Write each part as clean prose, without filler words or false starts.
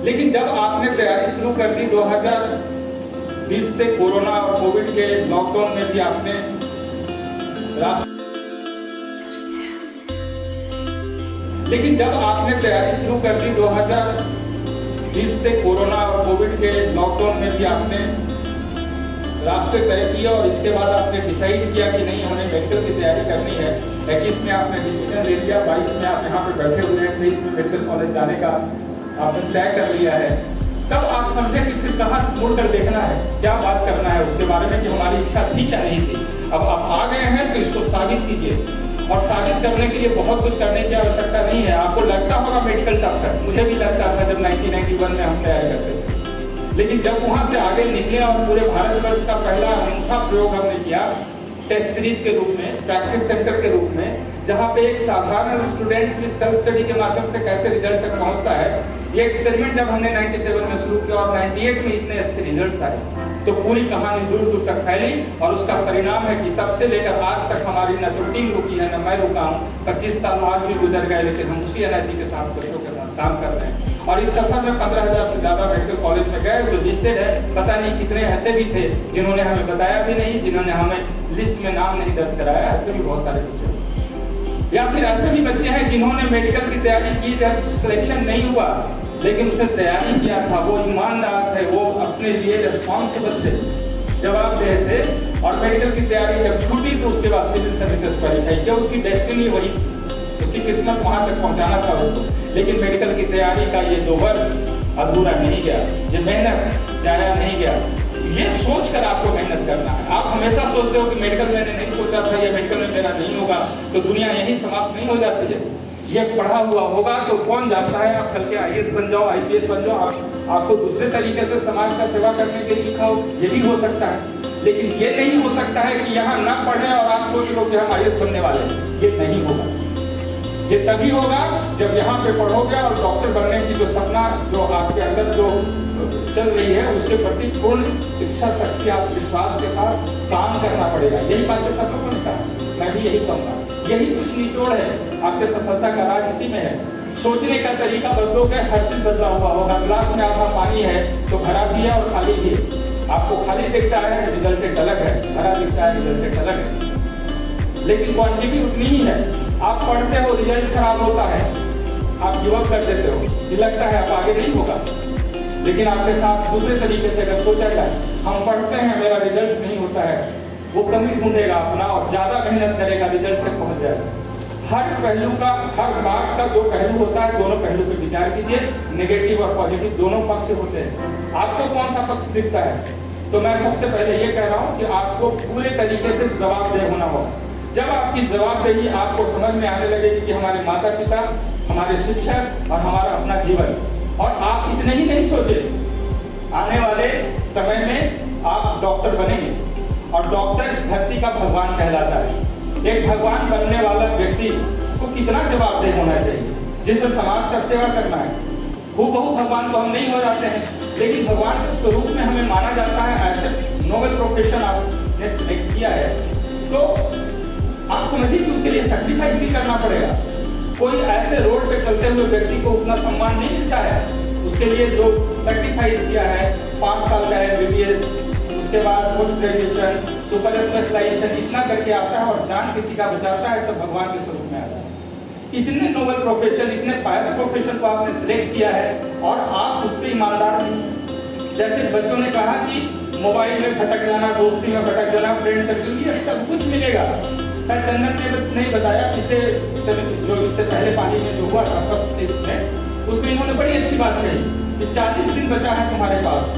लेकिन जब आपने तैयारी शुरू कर दी 2020 से, कोरोना और कोविड के लॉकडाउन में भी आपने लेकिन जब आपने तैयारी शुरू कर दी 2020 से, कोरोना और कोविड के लॉकडाउन में भी आपने रास्ते तय किए और इसके बाद आपने डिसाइड किया कि नहीं हमें मेडिकल की तैयारी करनी है। 21 में आपने डिसीजन ले लिया, 22 में आप यहाँ पे बैठे हुए हैं, 23 में मेडिकल कॉलेज जाने का आपने तय कर लिया है। तब आप समझे कि फिर कहाँ मुड़कर देखना है, क्या बात करना है उसके बारे में कि हमारी इच्छा थी क्या नहीं थी। अब आप आ गए हैं तो इसको साबित कीजिए, और साबित करने के लिए बहुत कुछ करने की आवश्यकता नहीं है। आपको लगता होगा मेडिकल टफ है, मुझे भी लगता था जब 1991 में हम तैयारी करते थे, लेकिन जब वहाँ से आगे निकले और पूरे भारतवर्ष का पहला अनूठा प्रयोग हमने किया टेस्ट सीरीज के रूप में, प्रैक्टिस सेंटर के रूप में, जहाँ पे एक साधारण स्टूडेंट्स भी सेल्फ स्टडी के माध्यम से कैसे रिजल्ट तक पहुँचता है। ये एक्सपेरिमेंट जब हमने 97 में शुरू किया और 98 में इतने अच्छे रिजल्ट्स आए, तो पूरी कहानी दूर दूर तक फैली और उसका परिणाम है कि तब से लेकर आज तक हमारी न तो टीम रुकी है, न मैं रुका हूँ। 25 साल आज भी गुजर गए, लेकिन हम उसी एनर्जी के साथ बच्चों के साथ काम कर रहे हैं। और इस सफर में 15,000 से ज्यादा मेडिकल कॉलेज में गए, जो लिस्टेड है। पता नहीं कितने ऐसे भी थे जिन्होंने हमें बताया भी नहीं, जिन्होंने हमें लिस्ट में नाम नहीं दर्ज कराया, ऐसे भी बहुत सारे बच्चे। या फिर ऐसे भी बच्चे हैं जिन्होंने मेडिकल की तैयारी की, जब सिलेक्शन नहीं हुआ लेकिन उसने तैयारी किया था, वो ईमानदार थे, वो अपने लिए रिस्पॉन्सिबल थे, जवाबदेह थे, और मेडिकल की तैयारी जब छूटी तो उसके बाद सिविल सर्विसेज क्वालिफाई किया। उसकी डेस्टिनी वही थी, उसकी किस्मत वहां तक पहुंचाना था उसको। लेकिन मेडिकल की तैयारी का ये 2 वर्ष अधूरा नहीं गया, ये मेहनत जाया नहीं गया। ये सोच कर आपको मेहनत करना है। आप हमेशा सोचते हो कि मेडिकल मैंने नहीं सोचा था, ये मेडिकल में मेरा नहीं होगा, तो दुनिया यही समाप्त नहीं हो जाती है। ये पढ़ा हुआ होगा तो कौन जानता है आप कल के IAS बन जाओ, IPS बन जाओ, आपको दूसरे तरीके से समाज का सेवा करने के लिए लिखा हो, ये भी हो सकता है। लेकिन ये नहीं हो सकता है कि यहाँ न पढ़े और आप सोच लो कि हम IAS बनने वाले हैं, ये नहीं होगा। ये तभी होगा जब यहाँ पे पढ़ोगे और डॉक्टर बनने की जो सपना जो आपके अंदर जो चल रही है उसके प्रति पूर्ण इच्छा शक्ति, आप विश्वास के साथ काम करना पड़ेगा। यही बातें सब लोगों ने कहा, मैं भी यही कहूँगा। यही कुछ निचोड़ है, आपके सफलता का राज इसी में है। सोचने का तरीका बदलोगे, हर चीज बदला हुआ होगा। ग्लास में आधा पानी है तो भरा भी है और खाली भी है। आपको खाली दिखता है, रिजल्टेड अलग है, भरा दिखता है, रिजल्टेड अलग है, लेकिन क्वांटिटी उतनी ही है। आप पढ़ते हो, रिजल्ट खराब होता है, आप गिव अप कर देते हो, ये लगता है अब आगे नहीं होगा। लेकिन आपके साथ दूसरे तरीके से अगर सोचा जाए, हम पढ़ते हैं, मेरा रिजल्ट नहीं होता है, वो कमी ढूंढेगा अपना और ज्यादा मेहनत करेगा, रिजल्ट तक पहुंच जाएगा। हर पहलू का, हर बात का 2 पहलू होता है, दोनों पहलू पे विचार कीजिए। नेगेटिव और पॉजिटिव दोनों पक्ष होते हैं। आपको कौन सा पक्ष दिखता है? तो मैं सबसे पहले ये कह रहा हूँ कि आपको पूरे तरीके से जवाबदेह होना होगा। जब आपकी जवाबदेही आपको समझ में आने लगेगी कि हमारे माता पिता, हमारे शिक्षक और हमारा अपना जीवन, और आप इतने ही नहीं सोचे, आने वाले समय में आप डॉक्टर बनेंगे और डॉक्टर इस धरती का भगवान कहलाता है। एक भगवान बनने वाला व्यक्ति को कितना जवाबदेह होना चाहिए, जिसे समाज का सेवा करना है। हूबहू भगवान तो हम नहीं हो जाते हैं, लेकिन भगवान के स्वरूप में हमें माना जाता है। ऐसे नोबेल प्रोफेशन आपने सिलेक्ट किया है तो आप समझिए कि उसके लिए सैक्रिफाइस भी करना पड़ेगा। कोई ऐसे रोड पे चलते हुए व्यक्ति को उतना सम्मान नहीं मिलता है, उसके लिए जो सैक्रिफाइस किया है, 5 साल का MBBS, उसके बाद पोस्ट ग्रेजुएशन, सुपर स्पेशलाइजेशन, इतना करके आता है और जान किसी का बचाता है तो भगवान के स्वरूप में आता है। इतने नोबल प्रोफेशन, इतने पायस प्रोफेशन को आपने सिलेक्ट किया है और आप उस पर ईमानदार नहीं। जैसे बच्चों ने कहा कि मोबाइल में भटक जाना, दोस्ती में भटक जाना, फ्रेंड सर्कल, ये सब कुछ मिलेगा। शायद चंदन ने नहीं बताया, पिछले जो इससे पहले पाली में जो हुआ था फर्स्ट सीजन में, उसमें इन्होंने बड़ी अच्छी बात कही कि 40 दिन बचा है तुम्हारे पास।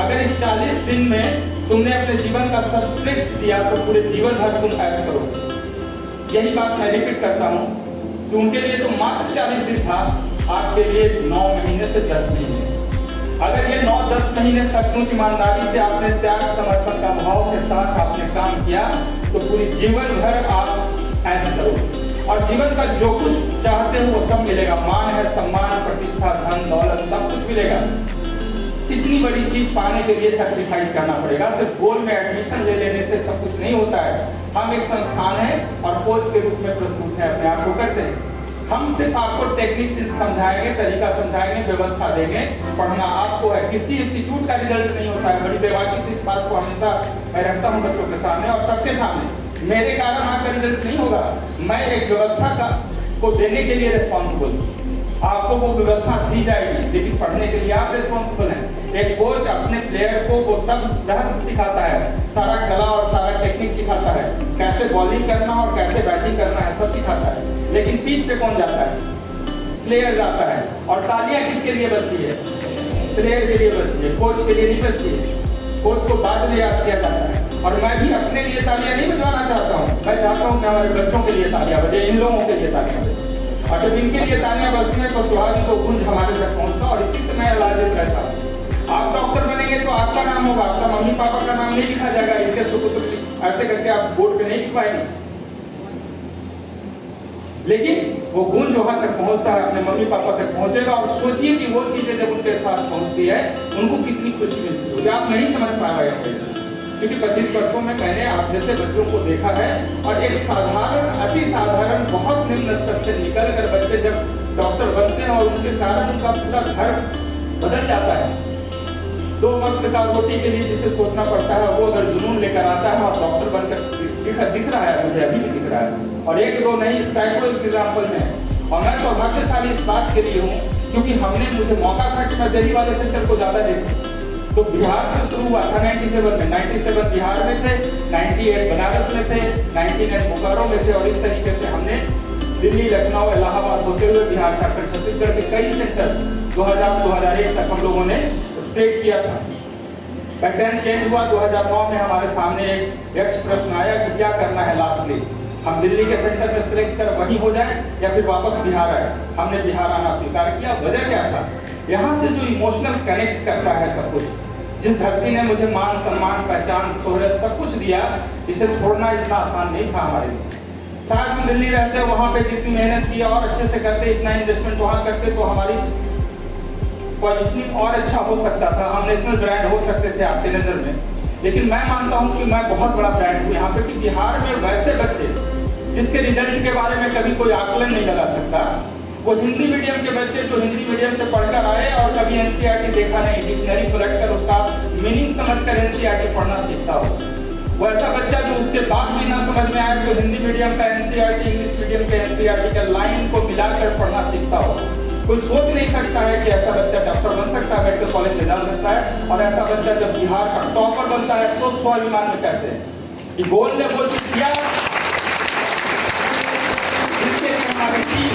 अगर इस 40 दिन में तुमने अपने जीवन का सर्वश्रेष्ठ दिया तो पूरे जीवन भर तुम ऐश करो। यही बात मैं रिपीट करता हूँ कि उनके लिए तो मात्र 40 दिन था, आपके लिए 9 महीने से 10 महीने। अगर ये 9-10 महीने सचमुच ईमानदारी से आपने त्याग समर्पण का भाव के साथ आपने काम किया तो पूरी जीवन भर आप ऐश करो और जीवन का जो कुछ चाहते हो वो सब मिलेगा। मान है, सम्मान, प्रतिष्ठा, धन, दौलत, सब कुछ मिलेगा। इतनी बड़ी चीज पाने के लिए सैक्रिफाइस करना पड़ेगा। सिर्फ गोल में एडमिशन ले लेने से सब कुछ नहीं होता है। हम एक संस्थान है और कोच के रूप में प्रस्तुत है, अपने आप को करते हैं। हम सिर्फ आपको टेक्निक समझाएंगे, तरीका समझाएंगे, व्यवस्था देंगे। पढ़ना आपको है, किसी इंस्टीट्यूट का रिजल्ट नहीं होता है। बड़ी बेबाकी से इस बात को हमेशा मैं रखता हूँ बच्चों के सामने और सबके सामने। मेरे कारण आपका रिजल्ट नहीं होगा, मैं एक व्यवस्था का को देने के लिए रिस्पॉन्सिबल हूँ। आपको वो व्यवस्था दी जाएगी, लेकिन पढ़ने के लिए आप रिस्पॉन्सिबल हैं। एक कोच अपने प्लेयर को वो सब रहस्य सिखाता है, सारा कला और सारा टेक्निक सिखाता है, कैसे बॉलिंग करना और कैसे बैटिंग करना है सब सिखाता है। लेकिन पिच पे कौन जाता है? प्लेयर जाता है। और तालियां किसके लिए बजती है? प्लेयर के लिए बजती है, कोच के लिए नहीं बजती है। कोच को बाद में याद किया जाता है। और मैं भी अपने लिए तालियां नहीं बजवाना चाहता हूँ, मैं चाहता हूँ कि हमारे बच्चों के लिए तालियां बजे, इन लोगों के लिए तालियां बजे। और जब इनके लिए तालियां बजती हैं तो सुहागी को गूंज हमारे तक पहुंचता, और इसी से मैं लाजिब रहता हूँ। आप डॉक्टर बनेंगे तो आपका नाम होगा, आपका मम्मी पापा का नाम नहीं लिखा जाएगा, इनके सुपुत्र ऐसे करके आप बोर्ड पे नहीं लिखवाएंगे। लेकिन वो गूंज वहां तक पहुंचता है, अपने मम्मी पापा तक पहुंचेगा। और सोचिए कि वो चीजें जब उनके साथ पहुंचती है उनको कितनी खुशी मिलती है, जो आप नहीं समझ पा रहे हैं। क्योंकि 25 वर्षों में मैंने आप जैसे बच्चों को देखा है, और एक साधारण, अति साधारण, बहुत निम्न स्तर से निकल कर बच्चे जब डॉक्टर बनते हैं और उनके कारण उनका पूरा घर बदल जाता है। 2 वक्त का रोटी के लिए जिसे सोचना पड़ता है, वो अगर जुनून लेकर आता है और डॉक्टर बनकर दिख रहा है, मुझे अभी भी दिख रहा है। और 1-2 नहीं, सैकड़ों एग्जाम्पल हैं। और मैं सौभाग्यशाली इस बात के लिए हूँ क्योंकि मुझे मौका था कि मैं दिल्ली वाले सेंटर को ज्यादा देखूं। तो बिहार से शुरू हुआ था 97 में, 97 बिहार में थे, 98 बनारस में थे, 99 बोकारो में थे। और इस तरीके से हमने दिल्ली, लखनऊ, इलाहाबाद होते हुए बिहार, झारखंड, छत्तीसगढ़ के कई सेंटर 2000-2001 तक हम लोगों ने स्टेट किया था। पैटर्न चेंज हुआ 2009 में, हमारे सामने एक यक्ष प्रश्न आया कि क्या करना है लास्टली, हम दिल्ली के सेंटर में सिलेक्ट कर वहीं हो जाए या फिर वापस बिहार आए। हमने बिहार आना स्वीकार किया। वजह क्या था? यहाँ से जो इमोशनल कनेक्ट करता है सब कुछ, जिस धरती ने मुझे मान, सम्मान, पहचान, शोहरत सब कुछ दिया, इसे छोड़ना इतना आसान नहीं था हमारे लिए। शायद हम दिल्ली रहते, वहाँ पे जितनी मेहनत की और अच्छे से करते, इतना इन्वेस्टमेंट वहाँ करते, तो हमारी पोजीशनिंग और अच्छा हो सकता था, हम नेशनल ब्रांड हो सकते थे आपके नजर में। लेकिन मैं मानता हूँ कि मैं बहुत बड़ा ब्रांड हूँ यहाँ पे, कि बिहार में वैसे बच्चे जिसके रिजल्ट के बारे में कभी कोई आकलन नहीं लगा सकता, वो हिंदी मीडियम के बच्चे जो हिंदी मीडियम से पढ़कर आए और कभी एनसीईआरटी देखा नहीं, डिक्शनरी पलटकर उसका मीनिंग समझकर एनसीईआरटी पढ़ना सीखता हो, वो ऐसा बच्चा जो उसके बाद भी ना समझ में आए तो हिंदी मीडियम का एनसीईआरटी, इंग्लिश मीडियम के एनसीईआरटी का लाइन को मिलाकर पढ़ना सीखता हो। कोई सोच नहीं सकता है कि ऐसा बच्चा डॉक्टर बन सकता है, मेडिकल कॉलेज में जा सकता है। और ऐसा बच्चा जब बिहार का टॉपर बनता है तो स्वाभिमान में कहते हैं कि गोल ने वो चीज किया जिसके लिए हमारी टीम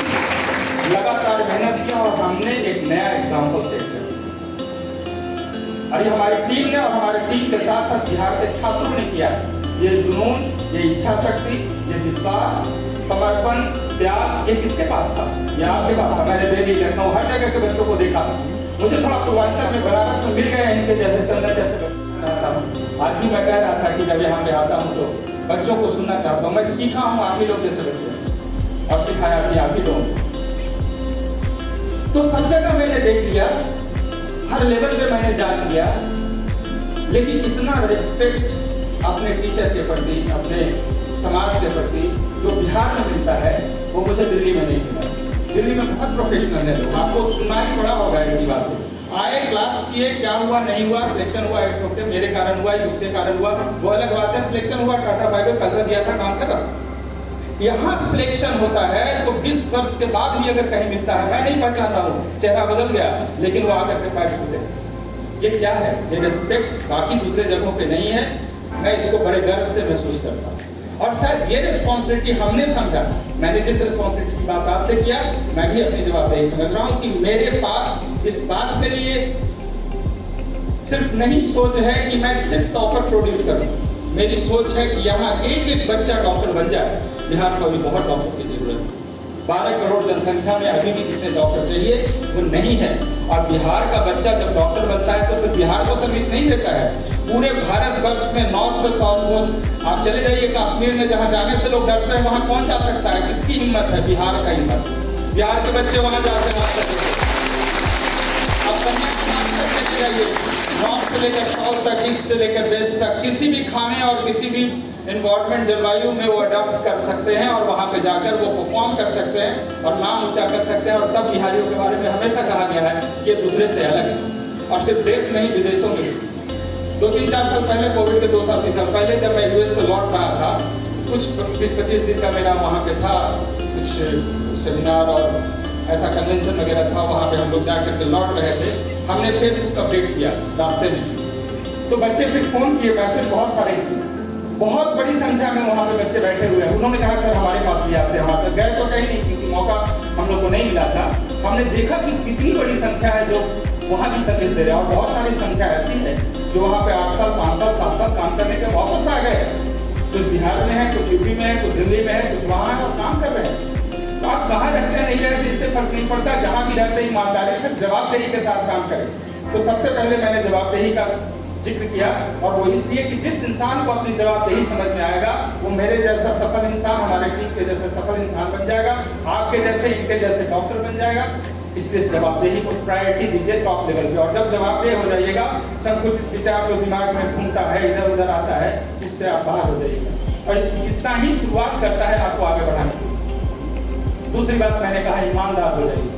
लगातार मेहनत किया और हमने एक नया एग्जाम्पल सेट किया। और ये हमारी टीम ने और हमारी टीम के साथ साथ बिहार के छात्रों ने किया। ये जुनून, ये इच्छा शक्ति, ये विश्वास, समर्पण, त्याग, ये किसके पास था? ये आपके पास था। मैंने दिल्ली, लखनऊ, हर जगह के बच्चों को देखा। मुझे थोड़ा पूर्वांचल में, बनारस में मिल गए इनके जैसे चंदन जैसे बच्चे। आज भी मैं कह रहा था कि जब यहाँ पे आता हूँ तो बच्चों को सुनना चाहता हूँ। मैं सीखा हूँ आप ही लोग जैसे बच्चे, और सिखाया भी आप ही लोग। तो सब जगह मैंने देख लिया, हर लेवल पे मैंने जांच लिया, लेकिन इतना रिस्पेक्ट अपने टीचर के प्रति, अपने समाज के प्रति जो बिहार में मिलता है वो मुझे दिल्ली में नहीं मिला। दिल्ली में बहुत प्रोफेशनल है लोग, आपको सुनना ही पड़ा होगा इसी बात को। आए, क्लास किए, क्या हुआ नहीं हुआ, सिलेक्शन हुआ, इट्स ओके, मेरे कारण हुआ, उसके कारण हुआ, वो अलग बात है। सिलेक्शन हुआ, टाटा बाय बाय, पैसा दिया था, काम खत्म। यहाँ सिलेक्शन होता है तो 20 वर्ष के बाद भी अगर कहीं मिलता है, मैं नहीं पहचानता हूँ, चेहरा बदल गया, लेकिन वो आकर के पैर छूते। ये क्या है? ये रिस्पेक्ट बाकी दूसरे जगहों पे नहीं है। मैं इसको बड़े गर्व से महसूस करता हूँ। और शायद ये रिस्पॉन्सिबिलिटी हमने समझा, मैंने जिस रिस्पॉन्सिबिलिटी की बात आपसे किया, मैं भी अपनी जवाबदेही समझ रहा हूँ कि मेरे पास इस बात के लिए सिर्फ नहीं सोच है कि मैं सिर्फ टॉपर प्रोड्यूस करूँ। मेरी सोच है कि यहाँ एक एक बच्चा डॉक्टर बन जाए। बिहार को अभी बहुत डॉक्टर की जरूरत है। 12 करोड़ जनसंख्या में अभी भी जितने डॉक्टर चाहिए वो नहीं है। और बिहार का बच्चा जब डॉक्टर बनता है तो सिर्फ बिहार को सर्विस नहीं देता है, पूरे भारतवर्ष में नॉर्थ से साउथ मोस्ट आप चले जाइए कश्मीर में, जहाँ जाने से लोग डरते हैं, वहाँ कौन जा सकता है? किसकी हिम्मत है? बिहार का हिम्मत। बिहार के बच्चे वहाँ जाते हैं। आप कन्याकुमारी तक चले जाइए, नॉर्थ से लेकर साउथ तक, ईस्ट से लेकर वेस्ट तक, किसी भी खाने और किसी भी एनवायरमेंट जलवायु में वो अडॉप्ट कर सकते हैं और वहाँ पे जाकर वो परफॉर्म कर सकते हैं और नाम ऊंचा कर सकते हैं। और तब बिहारियों के बारे में हमेशा कहा गया है कि ये दूसरे से अलग है। और सिर्फ देश नहीं, विदेशों में भी 2-3-4 साल पहले, कोविड के 2 साल 3 साल पहले, जब मैं यूएस से लौट रहा था, कुछ 20-25 दिन का मेरा वहाँ पे था कुछ सेमिनार और ऐसा कन्वेंशन वगैरह था, वहाँ पे हम लोग जाकर के लौट रहे थे। हमने फेसबुक अपडेट किया रास्ते में, तो बच्चे फिर फ़ोन किए, मैसेज बहुत सारे किए, बहुत बड़ी संख्या में वहाँ पे बच्चे बैठे हुए हैं। उन्होंने कहा सर हमारे पास भी आते हैं। वहाँ पे गए तो कहीं नहीं, क्योंकि मौका हम लोग को नहीं मिला था। हमने देखा कि कितनी बड़ी संख्या है जो वहाँ भी सर्विस दे रहे हैं, और बहुत सारी संख्या ऐसी है जो वहाँ पे 8 साल 5 साल 7 साल काम करने के वापस आ गए। कुछ बिहार में है, कुछ यूपी में है, कुछ दिल्ली में है, कुछ वहाँ है और काम कर रहे हैं। तो आप कहाँ रहते हैं नहीं रहते इससे फर्क नहीं पड़ता, जहाँ भी रहते हैं ईमानदारी से जवाबदेही के साथ काम करें। तो सबसे पहले मैंने जवाबदेही का जिक्र किया, और वो इसलिए कि जिस इंसान को अपनी जवाबदेही समझ में आएगा वो मेरे जैसा सफल इंसान, हमारे टीम के जैसे सफल इंसान बन जाएगा, आपके जैसे, इनके जैसे डॉक्टर बन जाएगा। इसलिए इस जवाबदेही को प्रायोरिटी दीजिए टॉप लेवल पे। और जब जवाबदेह हो जाइएगा, संकुचित विचार जो दिमाग में घूमता है, इधर उधर आता है, उससे आप बाहर हो जाइएगा। और इतना ही शुरुआत करता है आपको आगे बढ़ाने की। दूसरी बात मैंने कहा, ईमानदार हो जाइए।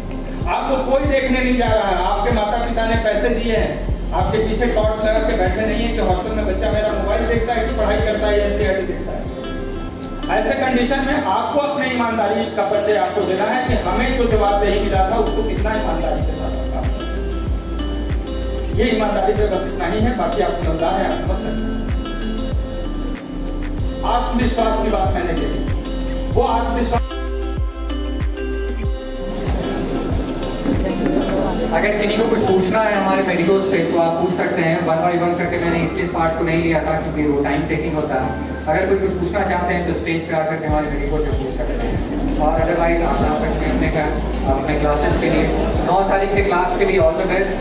आपको कोई देखने नहीं जा रहा है, आपके माता पिता ने पैसे दिए हैं, आपके पीछे टॉर्च लगा के बैठे नहीं है कि हॉस्टल में बच्चा मेरा मोबाइल देखता है कि पढ़ाई करता है, एनसीईआरटी देखता है। ऐसे कंडीशन में आपको अपने ईमानदारी का परिचय आपको देना है कि हमें जो जवाबदेही मिला था उसको कितना ईमानदारी के साथ काम करना। ये ईमानदारी पे बस इतना ही है, बाकी आप समझदार हैं, आप समझ सकते हैं। आत्मविश्वास की बात मैंने की, वो आत्मविश्वास अगर किन्हीं को कुछ पूछना है हमारे मेडिकल से तो आप पूछ सकते हैं। 1 by 1 करके मैंने इसलिए पार्ट को नहीं लिया था क्योंकि वो टाइम टेकिंग होता है। अगर कोई कुछ पूछना चाहते हैं तो स्टेज पे आकर के हमारे मेडिकल से पूछ सकते हैं, और अदरवाइज आप आ सकते हैं अपने घर अपने क्लासेस के लिए। 9 तारीख के क्लास के लिए ऑल द बेस्ट।